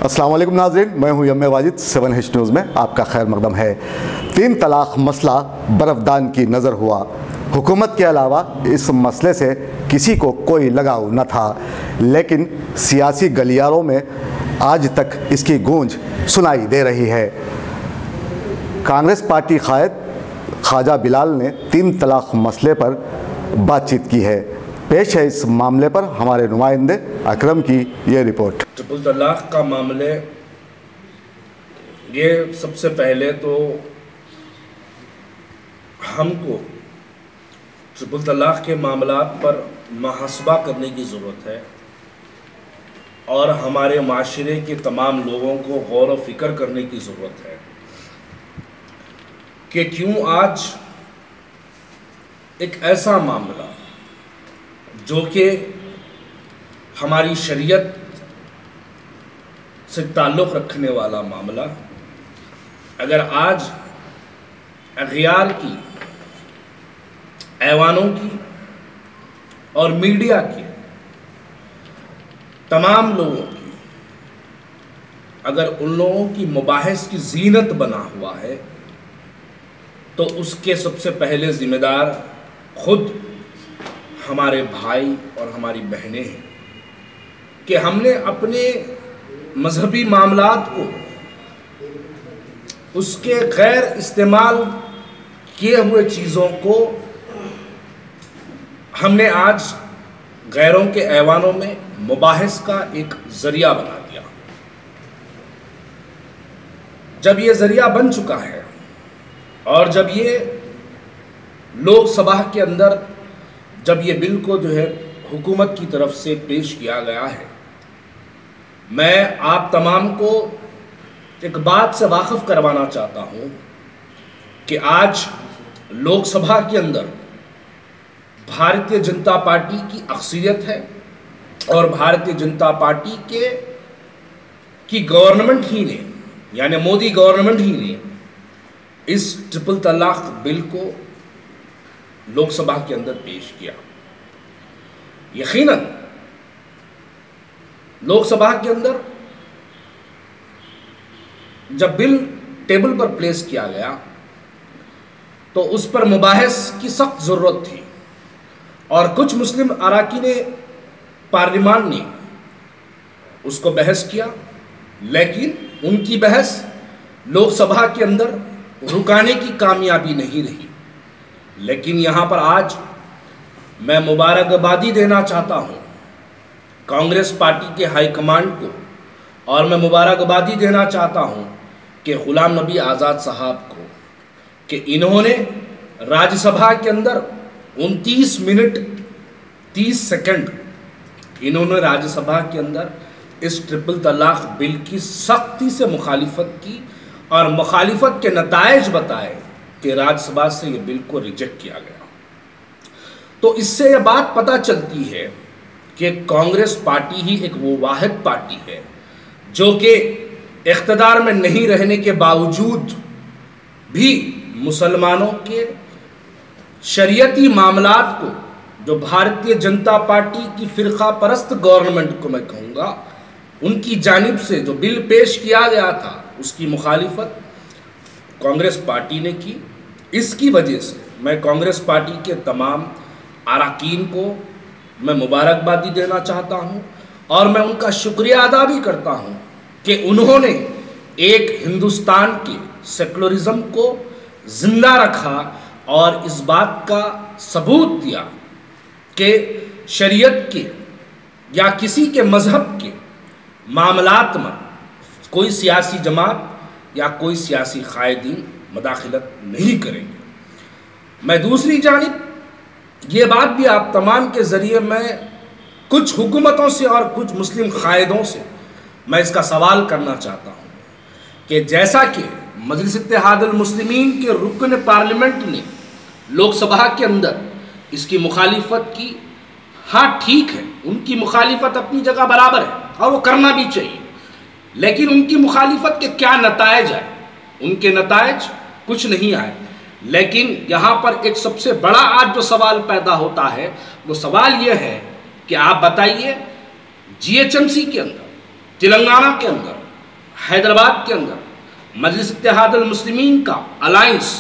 अस्सलाम वालेकुम नाज़रीन, मैं हूं यम्मे वाजिद। 7H न्यूज़ में आपका खैर मकदम है। 3 तलाक मसला बर्फदान की नज़र हुआ। हुकूमत के अलावा इस मसले से किसी को कोई लगाव न था, लेकिन सियासी गलियारों में आज तक इसकी गूंज सुनाई दे रही है। कांग्रेस पार्टी कायद ख्वाजा बिलाल ने 3 तलाक मसले पर बातचीत की है। पेश है इस मामले पर हमारे नुमाइंदे अकरम की ये रिपोर्ट। ट्रिपल तलाक का मामले, ये सबसे पहले तो हमको ट्रिपल तलाक के मामलात पर मुहासबा करने की ज़रूरत है और हमारे माशरे के तमाम लोगों को गौर व फिक्र करने की ज़रूरत है कि क्यों आज एक ऐसा मामला जो कि हमारी शरीयत से ताल्लुक़ रखने वाला मामला, अगर आज अखियार की, ऐवानों की और मीडिया की, तमाम लोगों की, अगर उन लोगों की मुबाहिस की जीनत बना हुआ है तो उसके सबसे पहले ज़िम्मेदार खुद हमारे भाई और हमारी बहनें हैं कि हमने अपने मजहबी मामलात को उसके गैर इस्तेमाल किए हुए चीज़ों को हमने आज गैरों के ऐवानों में मुबाहिस का एक ज़रिया बना दिया। जब ये ज़रिया बन चुका है और जब ये लोकसभा के अंदर जब ये बिल को जो है हुकूमत की तरफ से पेश किया गया है, मैं आप तमाम को एक बात से वाकिफ़ करवाना चाहता हूँ कि आज लोकसभा के अंदर भारतीय जनता पार्टी की अक्सरियत है और भारतीय जनता पार्टी की गवर्नमेंट ही ने, यानी मोदी गवर्नमेंट ही ने इस ट्रिपल तलाक बिल को लोकसभा के अंदर पेश किया। यकीनन लोकसभा के अंदर जब बिल टेबल पर प्लेस किया गया तो उस पर मुबाहिस की सख्त ज़रूरत थी और कुछ मुस्लिम अराकीन पार्लिमान ने उसको बहस किया, लेकिन उनकी बहस लोकसभा के अंदर रुकाने की कामयाबी नहीं रही। लेकिन यहाँ पर आज मैं मुबारकबादी देना चाहता हूँ कांग्रेस पार्टी के हाईकमांड को, और मैं मुबारकबादी देना चाहता हूँ कि ग़ुलाम नबी आज़ाद साहब को कि इन्होंने राज्यसभा के अंदर 29 मिनट 30 सेकंड इन्होंने राज्यसभा के अंदर इस ट्रिपल तलाक बिल की सख्ती से मुखालिफत की और मुखालिफत के नताइज बताए कि राज्यसभा से ये बिल को रिजेक्ट किया गया। तो इससे यह बात पता चलती है कि कांग्रेस पार्टी ही एक वो वाहिद पार्टी है जो कि इख्तिदार में नहीं रहने के बावजूद भी मुसलमानों के शरीयती मामलात को, जो भारतीय जनता पार्टी की फ़िरक़ा परस्त गवर्नमेंट को मैं कहूँगा, उनकी जानिब से जो बिल पेश किया गया था उसकी मुखालिफत कांग्रेस पार्टी ने की। इसकी वजह से मैं कांग्रेस पार्टी के तमाम अरकान को मैं मुबारकबादी देना चाहता हूँ और मैं उनका शुक्रिया अदा भी करता हूँ कि उन्होंने एक हिंदुस्तान के सेकुलरिज़म को ज़िंदा रखा और इस बात का सबूत दिया कि शरीयत के या किसी के मज़हब के मामलात में कोई सियासी जमात या कोई सियासी कायदीन मदाखिलत नहीं करेंगे। मैं दूसरी जानिब ये बात भी आप तमाम के ज़रिए मैं कुछ हुकूमतों से और कुछ मुस्लिम कायदों से मैं इसका सवाल करना चाहता हूँ कि जैसा कि मजलिस इत्तेहादुल मुस्लिमीन के रुकन पार्लियामेंट ने लोकसभा के अंदर इसकी मुखालिफत की, हाँ ठीक है, उनकी मुखालिफत अपनी जगह बराबर है और वो करना भी चाहिए, लेकिन उनकी मुखालिफत के क्या नतायज आए? उनके नतायज कुछ नहीं आए। लेकिन यहाँ पर एक सबसे बड़ा आज जो सवाल पैदा होता है वो सवाल ये है कि आप बताइए जीएचएमसी के अंदर, तेलंगाना के अंदर हैदराबाद के अंदर मजलिस इत्तेहादुल मुस्लिमीन का अलायंस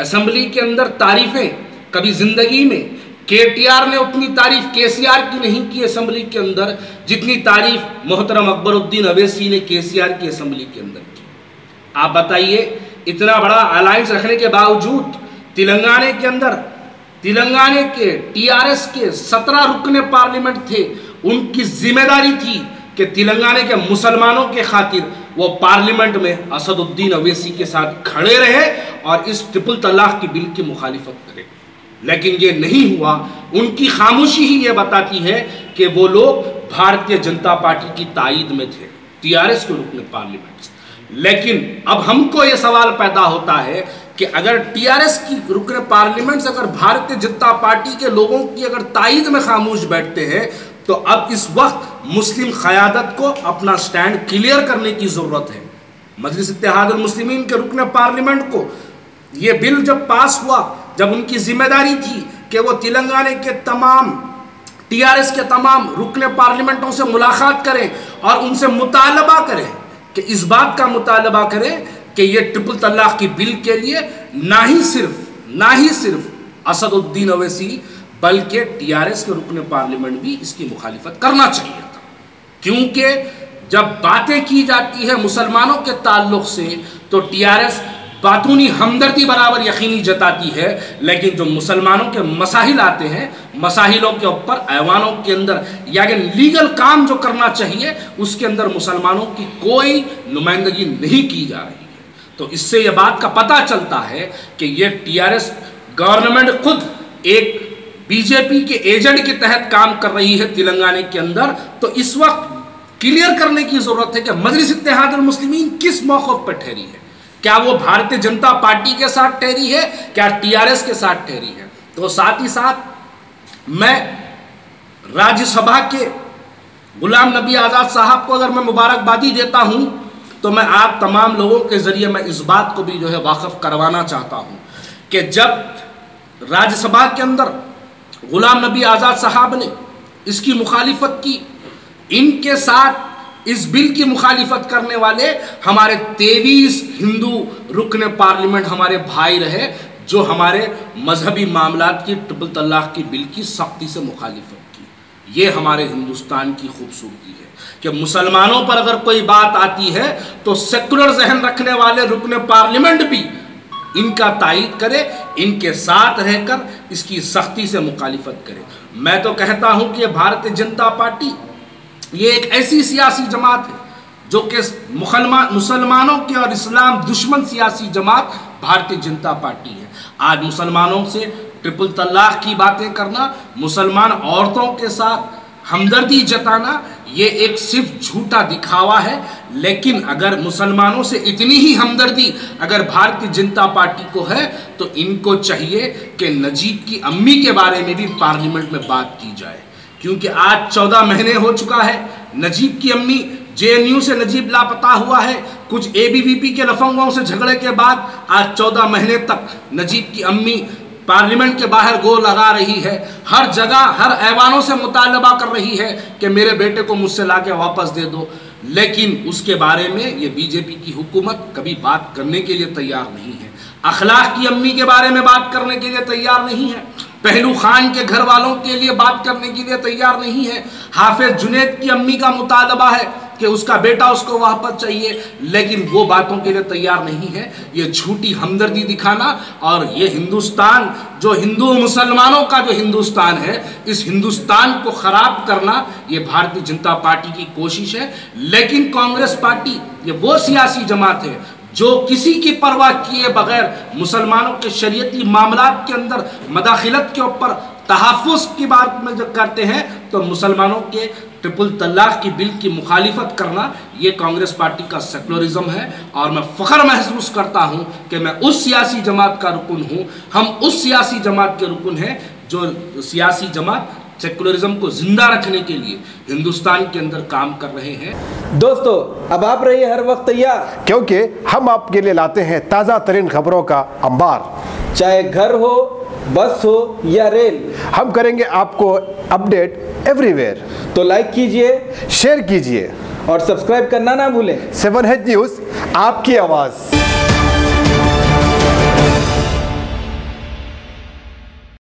असेंबली के अंदर तारीफें कभी ज़िंदगी में KTR ने उतनी तारीफ KCR की नहीं की असेंबली के अंदर जितनी तारीफ मोहतरम अकबरुद्दीन अवैसी ने KCR की असेंबली के अंदर की। आप बताइए, इतना बड़ा अलायंस रखने के बावजूद तेलंगाना के अंदर तेलंगाना के TRS के 17 रुकने पार्लियामेंट थे, उनकी जिम्मेदारी थी कि तेलंगाना के मुसलमानों के खातिर वो पार्लियामेंट में असदुद्दीन अवैसी के साथ खड़े रहे और इस ट्रिपल तलाक की बिल की मुखालिफत करें। लेकिन ये नहीं हुआ। उनकी खामोशी ही ये बताती है कि वो लोग भारतीय जनता पार्टी की तायद में थे, TRS के रुकने पार्लियामेंट। लेकिन अब हमको ये सवाल पैदा होता है कि अगर TRS की रुकने पार्लियामेंट अगर भारतीय जनता पार्टी के लोगों की अगर तायद में खामोश बैठते हैं, तो अब इस वक्त मुस्लिम क़यादत को अपना स्टैंड क्लियर करने की ज़रूरत है। मजलिस इत्तेहादुल मुस्लिमीन के रुकने पार्लियामेंट को ये बिल जब पास हुआ, जब उनकी जिम्मेदारी थी कि वो तेलंगाना के तमाम TRS के तमाम रुकने पार्लियामेंटों से मुलाकात करें और उनसे मुतालबा करें कि इस बात का मुतालबा करें कि ये ट्रिपल तलाक की बिल के लिए ना ही सिर्फ असदुद्दीन अवैसी बल्कि TRS के रुकने पार्लियामेंट भी इसकी मुखालिफत करना चाहिए था। क्योंकि जब बातें की जाती है मुसलमानों के ताल्लुक से तो TRS बातूनी हमदर्दी बराबर यकीनी जताती है, लेकिन जो मुसलमानों के मसाइल आते हैं, मसाइलों के ऊपर ऐवानों के अंदर या लीगल काम जो करना चाहिए उसके अंदर मुसलमानों की कोई नुमाइंदगी नहीं की जा रही है। तो इससे यह बात का पता चलता है कि ये TRS गवर्नमेंट खुद एक BJP के एजेंट के तहत काम कर रही है तेलंगाना के अंदर। तो इस वक्त क्लियर करने की ज़रूरत है कि मजलिस इत्तेहादुल मुस्लिमीन किस मौक़िफ़ पर ठहरी है। क्या वो भारतीय जनता पार्टी के साथ ठहरी है, क्या TRS के साथ ठहरी है। तो साथ ही साथ मैं राज्यसभा के गुलाम नबी आज़ाद साहब को अगर मैं मुबारकबादी देता हूं, तो मैं आप तमाम लोगों के ज़रिए मैं इस बात को भी वाक़िफ़ करवाना चाहता हूं कि जब राज्यसभा के अंदर गुलाम नबी आज़ाद साहब ने इसकी मुखालिफत की, इनके साथ इस बिल की मुखालिफत करने वाले हमारे 23 हिंदू रुकने पार्लियामेंट हमारे भाई रहे, जो हमारे मजहबी मामलात की ट्रिपल तलाक की बिल की सख्ती से मुखालिफत की। ये हमारे हिंदुस्तान की खूबसूरती है कि मुसलमानों पर अगर कोई बात आती है तो सेकुलर जहन रखने वाले रुकने पार्लियामेंट भी इनका तायद करे, इनके साथ रहकर इसकी सख्ती से मुखालिफत करे। मैं तो कहता हूँ कि भारतीय जनता पार्टी ये एक ऐसी सियासी जमात है जो कि मुसलमानों के और इस्लाम दुश्मन सियासी जमात भारतीय जनता पार्टी है। आज मुसलमानों से ट्रिपल तलाक की बातें करना, मुसलमान औरतों के साथ हमदर्दी जताना, ये एक सिर्फ झूठा दिखावा है। लेकिन अगर मुसलमानों से इतनी ही हमदर्दी अगर भारतीय जनता पार्टी को है तो इनको चाहिए कि नजीब की अम्मी के बारे में भी पार्लियामेंट में बात की जाए। क्योंकि आज 14 महीने हो चुका है, नजीब की अम्मी JNU से नजीब लापता हुआ है। कुछ ABVP के लफंगों से झगड़े के बाद आज 14 महीने तक नजीब की अम्मी पार्लियामेंट के बाहर गो लगा रही है, हर जगह हर ऐवानों से मुतालबा कर रही है कि मेरे बेटे को मुझसे लाके वापस दे दो। लेकिन उसके बारे में ये BJP की हुकूमत कभी बात करने के लिए तैयार नहीं है। अखलाक की अम्मी के बारे में बात करने के लिए तैयार नहीं है। पहलू खान के घर वालों के लिए बात करने के लिए तैयार नहीं है। हाफिज जुनैद की अम्मी का मुतालबा है कि उसका बेटा उसको वापस चाहिए, लेकिन वो बातों के लिए तैयार नहीं है। ये झूठी हमदर्दी दिखाना और ये हिंदुस्तान जो हिंदू मुसलमानों का जो हिंदुस्तान है, इस हिंदुस्तान को ख़राब करना ये भारतीय जनता पार्टी की कोशिश है। लेकिन कांग्रेस पार्टी ये वो सियासी जमात है जो किसी की परवाह किए बगैर मुसलमानों के शरीयती मामलात के अंदर मदाखिलत के ऊपर तहफ़्फ़ुज़ की बात में जब करते हैं तो मुसलमानों के ट्रिपल तलाक की बिल की मुखालिफत करना ये कांग्रेस पार्टी का सेकुलरिज्म है। और मैं फ़ख्र महसूस करता हूँ कि मैं उस सियासी जमात का रुकन हूँ, हम उस सियासी जमात के रुकन हैं जो सियासी जमात सेकुलरिज्म को जिंदा रखने के लिए हिंदुस्तान के अंदर काम कर रहे हैं। दोस्तों, अब आप रहिए हर वक्त तैयार, क्योंकि हम आपके लिए लाते हैं ताज़ा तरीन खबरों का अंबार। चाहे घर हो, बस हो या रेल, हम करेंगे आपको अपडेट एवरीवेयर। तो लाइक कीजिए, शेयर कीजिए और सब्सक्राइब करना ना भूलें। 7H न्यूज़, आपकी आवाज़।